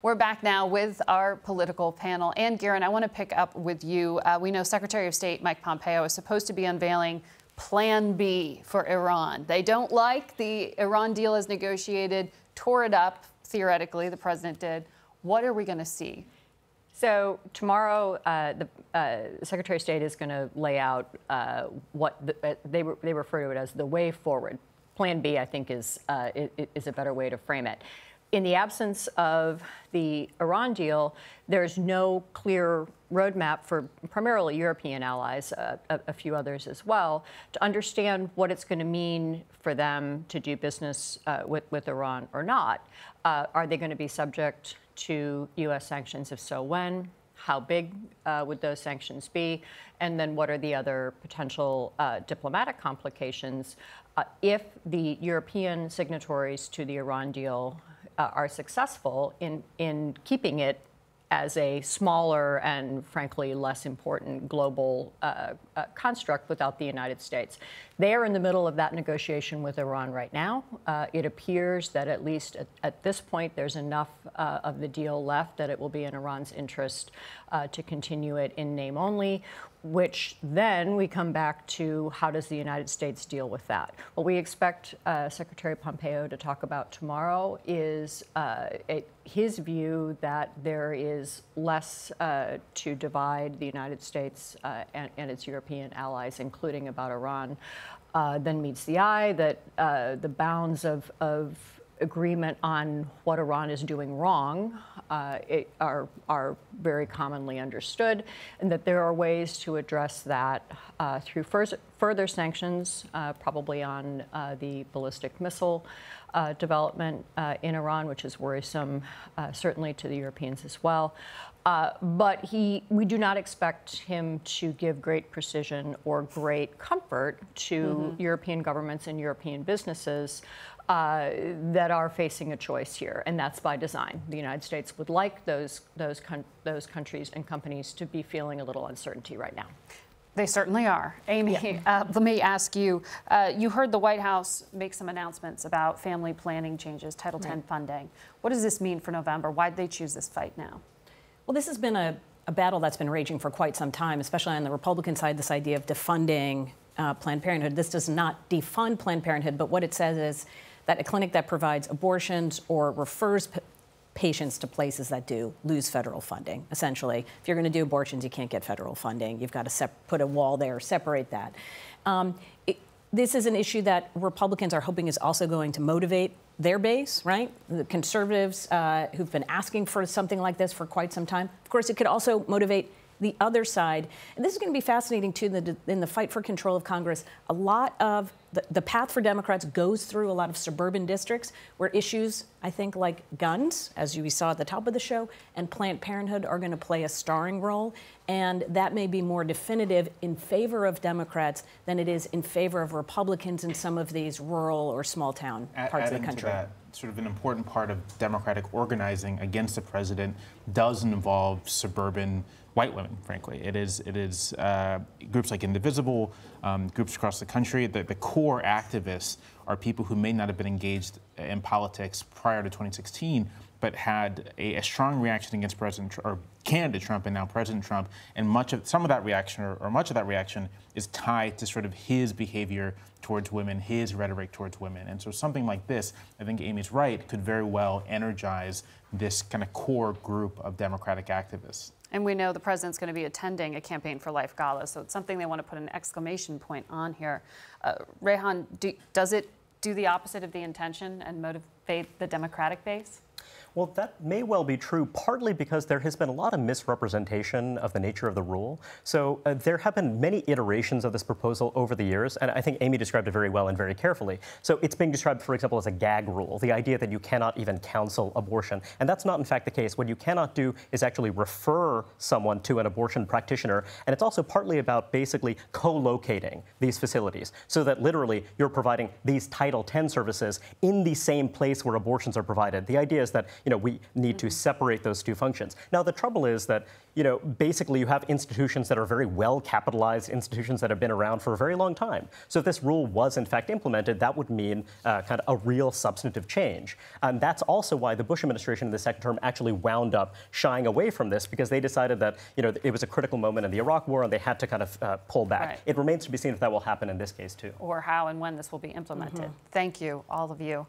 We're back now with our political panel. Anne Gearan, I want to pick up with you. We know Secretary of State Mike Pompeo is supposed to be unveiling Plan B for Iran. They don't like the Iran deal as negotiated, tore it up, theoretically, the president did. What are we going to see? So tomorrow, the Secretary of State is going to lay out what they refer to it as the way forward. Plan B, I think, is a better way to frame it. In the absence of the Iran deal, there's no clear roadmap for primarily European allies, a few others as well, to understand what it's going to mean for them to do business with Iran or not. Are they going to be subject to U.S. sanctions? If so, when? How big would those sanctions be? And then what are the other potential diplomatic complications if the European signatories to the Iran deal are successful in keeping it as a smaller and, frankly, less important global construct without the United States. They are in the middle of that negotiation with Iran right now. It appears that at least at this point, there's enough of the deal left that it will be in Iran's interest to continue it in name only, which then we come back to how does the United States deal with that? What we expect Secretary Pompeo to talk about tomorrow is his view that there is less to divide the United States and its European allies, including about Iran, than meets the eye, that the bounds of agreement on what Iran is doing wrong are very commonly understood, and that there are ways to address that through further sanctions, probably on the ballistic missile development in Iran, which is worrisome, certainly to the Europeans as well. But we do not expect him to give great precision or great comfort to European governments and European businesses that are facing a choice here, and that's by design. The United States would like those countries and companies to be feeling a little uncertainty right now. They certainly are. Amy, let me ask you, you heard the White House make some announcements about family planning changes, Title X funding. What does this mean for November? Why did they choose this fight now? Well, this has been a battle that's been raging for quite some time, especially on the Republican side, this idea of defunding Planned Parenthood. This does not defund Planned Parenthood, but what it says is that a clinic that provides abortions or refers patients to places that do lose federal funding. Essentially, if you're going to do abortions, you can't get federal funding. You've got to put a wall there, separate that. This is an issue that Republicans are hoping is also going to motivate their base, right? The conservatives who've been asking for something like this for quite some time. Of course, it could also motivate the other side. And this is going to be fascinating, too, in the fight for control of Congress. A lot of the path for Democrats goes through a lot of suburban districts where issues, I think, like guns, as we saw at the top of the show, and Planned Parenthood are going to play a starring role. And that may be more definitive in favor of Democrats than it is in favor of Republicans in some of these rural or small town parts of the country. To that, sort of an important part of Democratic organizing against the president does involve suburban white women, frankly. It is groups like Indivisible, groups across the country. The core activists are people who may not have been engaged in politics prior to 2016, but had a strong reaction against President or candidate Trump and now President Trump, and much of that reaction is tied to sort of his behavior towards women, his rhetoric towards women. And so something like this, I think Amy's right, could very well energize this kind of core group of Democratic activists. And we know the president's going to be attending a Campaign for Life gala, so it's something they want to put an exclamation point on here. Reihan, does it do the opposite of the intention and motivate the Democratic base? Well, that may well be true, partly because there has been a lot of misrepresentation of the nature of the rule. So there have been many iterations of this proposal over the years, and I think Amy described it very well and very carefully. So it's being described, for example, as a gag rule, the idea that you cannot even counsel abortion. And that's not, in fact, the case. What you cannot do is actually refer someone to an abortion practitioner. And it's also partly about basically co-locating these facilities so that literally you're providing these Title X services in the same place where abortions are provided. The idea is that, we need to separate those two functions. Now, the trouble is that, basically you have institutions that are very well capitalized, institutions that have been around for a very long time. So if this rule was in fact implemented, that would mean kind of a real substantive change. And that's also why the Bush administration in the second term actually wound up shying away from this, because they decided that, it was a critical moment in the Iraq War and they had to kind of pull back. Right. It remains to be seen if that will happen in this case too. Or how and when this will be implemented. Thank you, all of you.